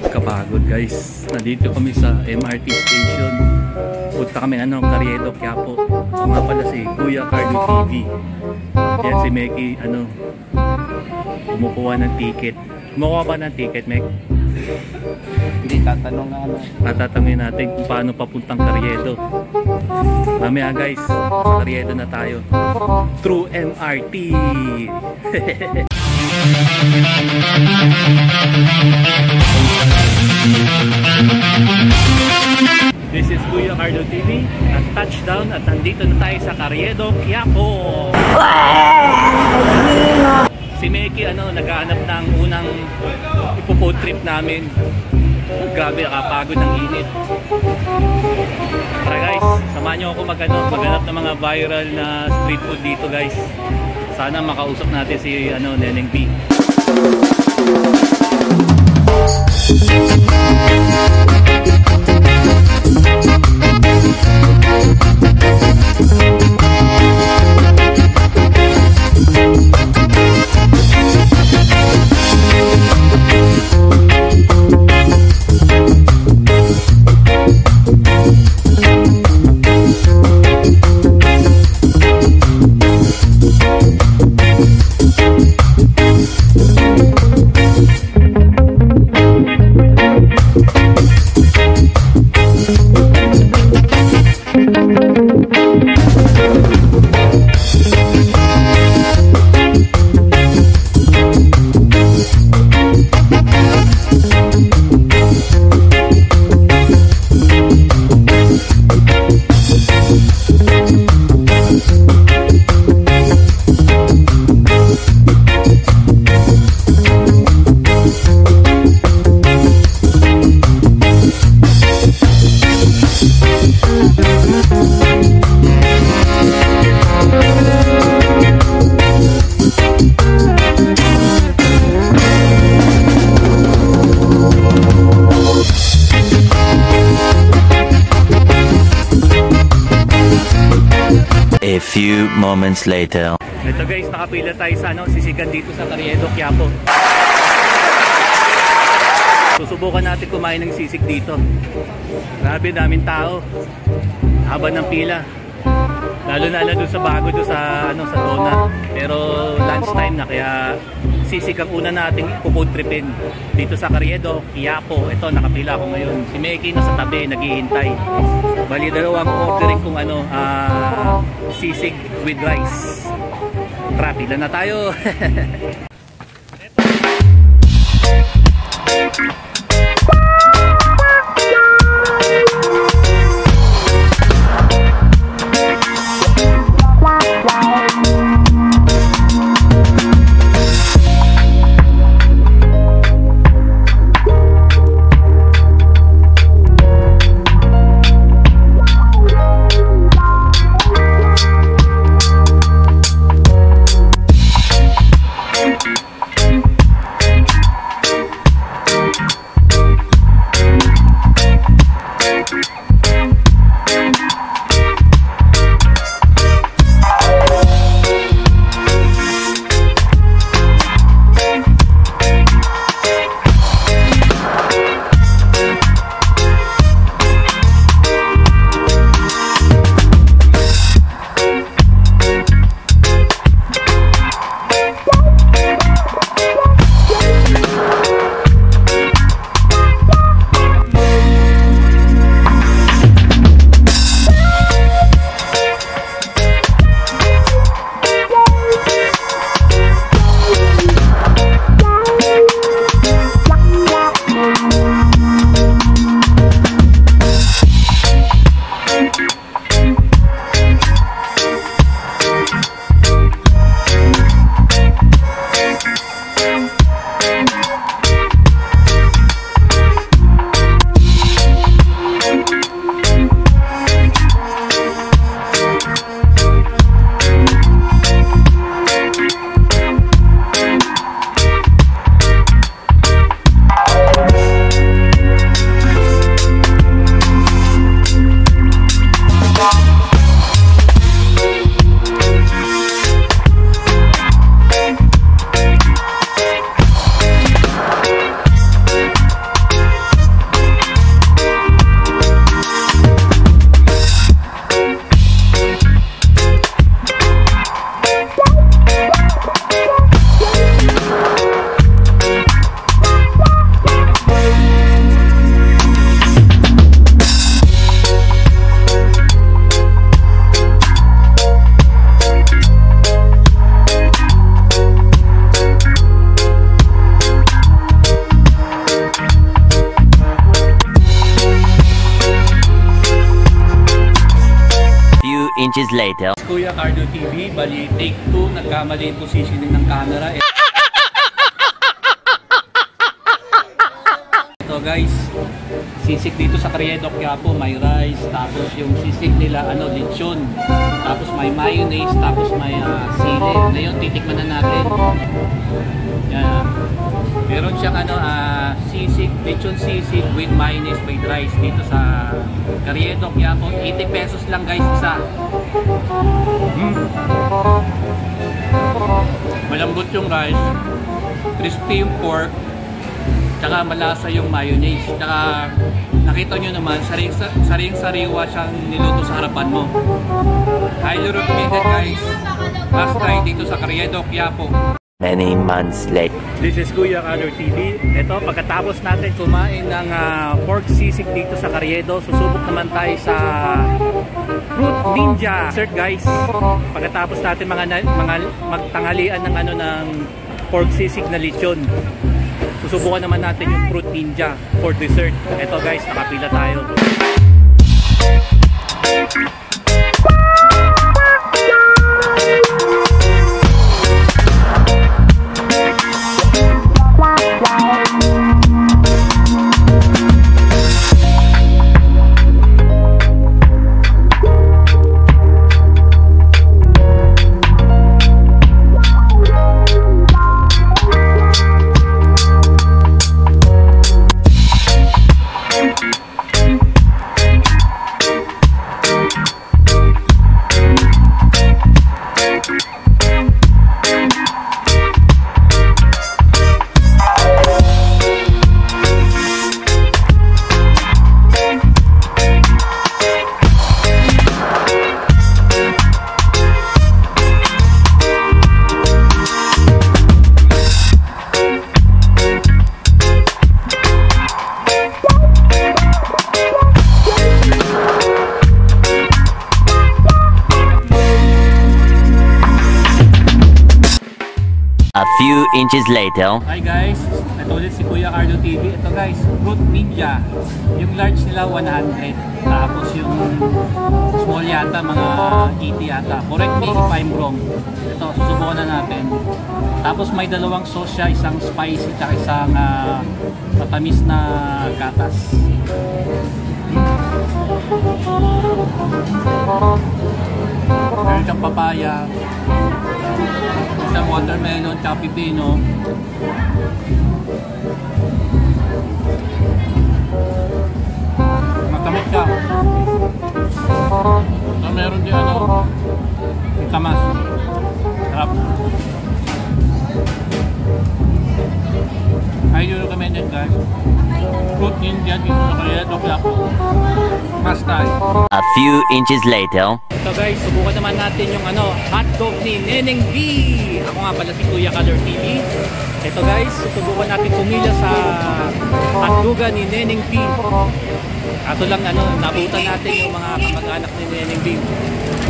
Kapagod guys, nandito kami sa MRT station. Punta kami Carriedo, Quiapo. Ako nga pala si Kuya Carlo TV. Yan si Meki, kumukuha ng ticket. Kumukuha ba ng ticket, Mek? Hindi, tatanong na Tatanungin natin kung paano papuntang Carriedo. Mamaya guys, sa Carriedo na tayo. Through MRT. This is Kuya Carlo TV at touchdown at nandito na tayo sa Carriedo, Quiapo. Si Meki naghahanap ng unang ipo-food trip namin. Grabe, nakapagod ng init. Tara guys, samahan nyo ako maghanap ng mga viral na street food dito guys. Sana makausap natin si Neneng B. A few moments later. Ito guys, nakapila tayo sa sisigan dito sa Carriedo, Quiapo. Susubukan natin kumain ng sisig dito. Grabe, daming tao. Haba ng pila. Lalo na doon sa bago doon sa Dona. Pero lunchtime na, kaya sisig ang una nating food tripin dito sa Carriedo, Quiapo. Ito, nakapila ako ngayon. Si Meki nasa tabi, naghihintay. Bali, dalawang ordering kung sisig with rice. Tara, pila na tayo. inches later. Kuya Cardo TV, bali take 2, nagkamali yung positioning ng camera. Ito guys, sisig dito sa Carriedo Quiapo, may rice, tapos yung sisig nila lechon, tapos may mayonnaise, tapos may sili. Ngayon titikman na natin. Yan. Meron siyang sisig, lechon sisig with mayonnaise with rice dito sa Carriedo Quiapo. 80 pesos lang guys isa. Malambot yung rice, crispy yung pork, tsaka malasa yung mayonnaise. Tsaka nakita nyo naman, sariwa siyang niluto sa harapan mo. Highly recommended guys. Last try dito sa Carriedo Quiapo. Many months later. This is Kuya Cardo TV. Ito, pagkatapos natin kumain ng pork sisig dito sa Carriedo, susubok naman tayo sa Fruit Ninja dessert guys. Pagkatapos natin magtanghalian ng ng pork sisig na lechon, susubukan naman natin yung Fruit Ninja for dessert. Ito guys, nakapila tayo. A few inches later. Hi guys, ito ulit si Kuya Cardo TV. Ito guys, Fruit Ninja. Yung large nila 100. Tapos yung small yata mga 80 yata. Correct me if I'm wrong. Ito, susubukan na natin. Tapos may dalawang sauce siya, isang spicy at isang matamis na gatas. Meron siyang papaya, isang watermelon, tsaka pipino. Matamit siya. So, meron din kamas. Sarap. Highly recommended guys. Fruit Ninja dito sa Carriedo Quiapo. Must try. A few inches later. Ito guys, subukan naman natin yung hotdog ni Neneng B. Ako nga pala si Kuya Cardo TV. Ito guys, subukan natin pumila sa hotdogan ni Neneng B. Kaso lang nabutan natin yung mga kamag-anak ni Neneng B.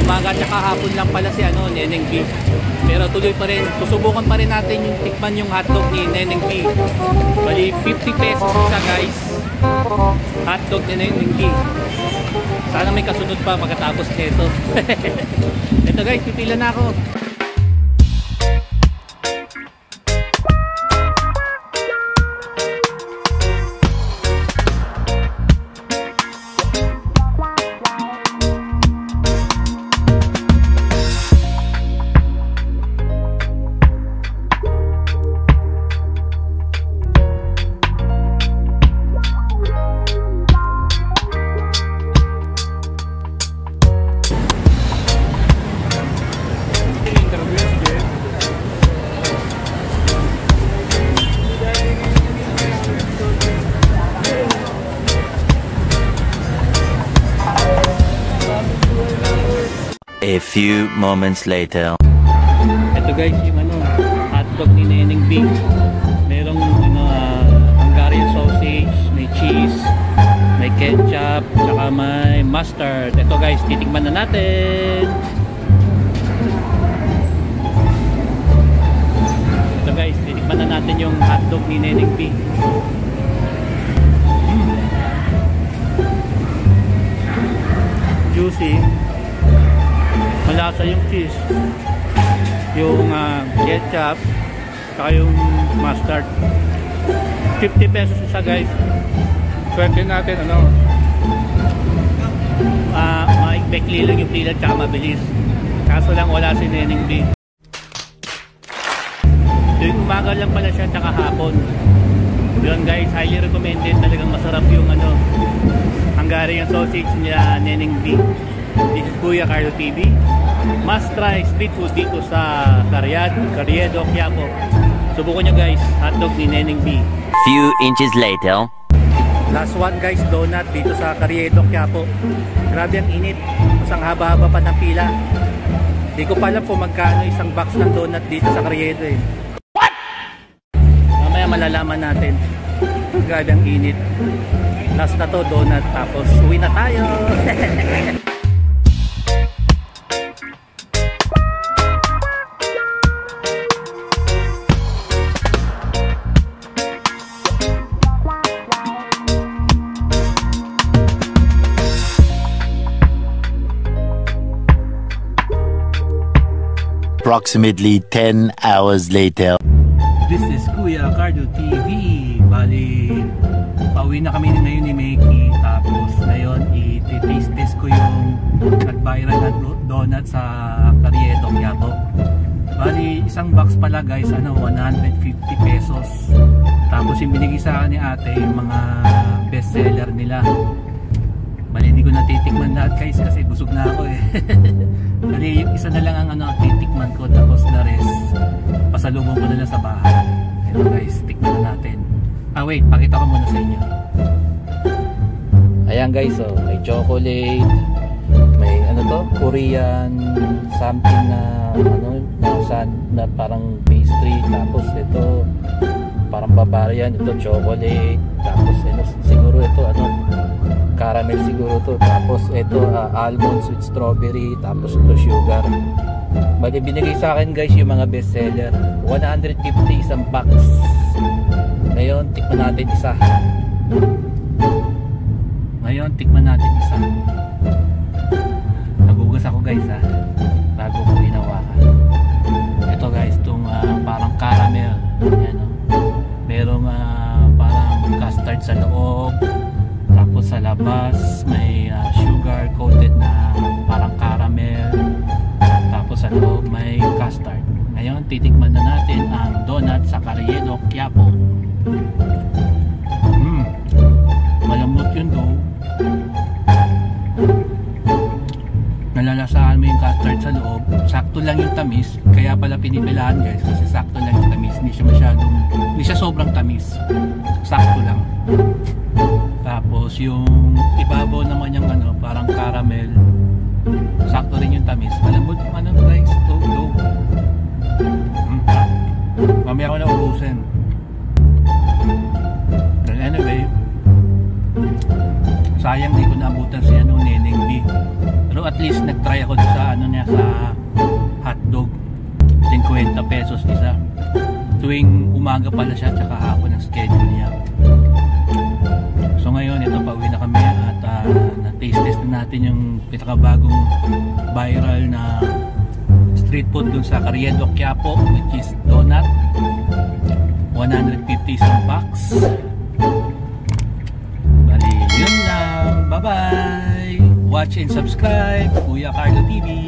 Umaga at hapon lang pala si Neneng B. Pero tuloy pa rin, susubukan pa rin natin yung tikman yung hotdog ni Neneng B. Bali 50 pesos isa guys. Hotdog ni Neneng B. Sana may kasunod pa pagkatapos nito. Ito guys, pipila na ako. A few moments later. Ito guys, yung hotdog ni Neneng B. Merong Hungarian sausage, may cheese, may ketchup, tsaka may mustard. Ito guys, titikman na natin. Ito guys, titikman na natin yung hotdog ni Neneng B. Juicy. malasa yung cheese, yung ketchup, saka yung mustard. 50 pesos isa guys. Swerte natin maikbekli lang yung pila tsaka mabilis. Kaso lang wala si Neneng B. Yung umaga lang pala siya tsaka hapon. Yun guys, highly recommended. Talagang masarap yung Hungarian sausage niya Neneng B. This is Kuya Carlo TV. Must try street food dito sa Carriedo, Quiapo. Subukan nyo guys, hotdog ni Neneng B. Few inches later. Last one guys, donut dito sa Carriedo, Quiapo. Grabe ang init. Mas ang haba-haba pa ng pila. Di ko pa alam kung magkano isang box ng donut dito sa Carriedo eh. What? Mamaya malalaman natin. Grabe ang init. Last na to, donut. Tapos uwi na tayo. Approximately 10 hours later. This is Kuya Carlo TV. Bali, pauwi na kami ngayon ni Mickey. Tapos ngayon, i-taste test ko yung nag-viral na donut sa Carriedo, Quiapo. Bali, isang box pala guys, 150 pesos. Tapos yung binigay sa akin ni ate, yung mga best seller nila. Bali, hindi ko natitikman lahat guys kasi busog na ako eh. Bali, yung isa na lang ang titikman ko, tapos the rest pasalubong ko na lang sa bahay. Ito guys, tikman na natin. Wait, pakita ko muna sa inyo. Ayan guys, may chocolate, may Korean something na parang pastry, tapos ito parang Bavarian, ito chocolate, tapos siguro ito caramel siguro to, tapos ito almonds with strawberry, tapos ito sugar. Bali binigay sa akin guys yung mga best seller, 150 isang box. Ngayon tikman natin isa. Nagugas ako guys bago ko hinawakan. Ito guys, itong parang caramel. Ayan, merong parang custard sa loob, tapos sa labas may sugar coated na parang caramel, tapos sa loob may custard. Ngayon titikman na natin ang donut sa Carriedo, Quiapo. Malambot yun dough. Nalalasaan mo yung custard sa loob. Sakto lang yung tamis, kaya pala pinipilahan guys, kasi sakto lang yung tamis. Hindi siya sobrang tamis, sakto lang. Tapos yung ibabaw naman yung parang caramel, sakto rin yung tamis. Malambot yung guys, dough. Mamaya ko na ubusin. But anyway, sayang di ko naabutan si Neneng B. Pero at least nagtry ako sa sa hotdog. 50 pesos isa. Tuwing umaga pala siya, tsaka hapon ang schedule niya. So ngayon, ito pauwi na kami at na-taste test na natin yung pinakabagong viral na street food dun sa Carriedo, Quiapo, which is donut. 150 isang box. Bali, yun lang. Bye bye. Watch and subscribe, Kuya Carlo TV.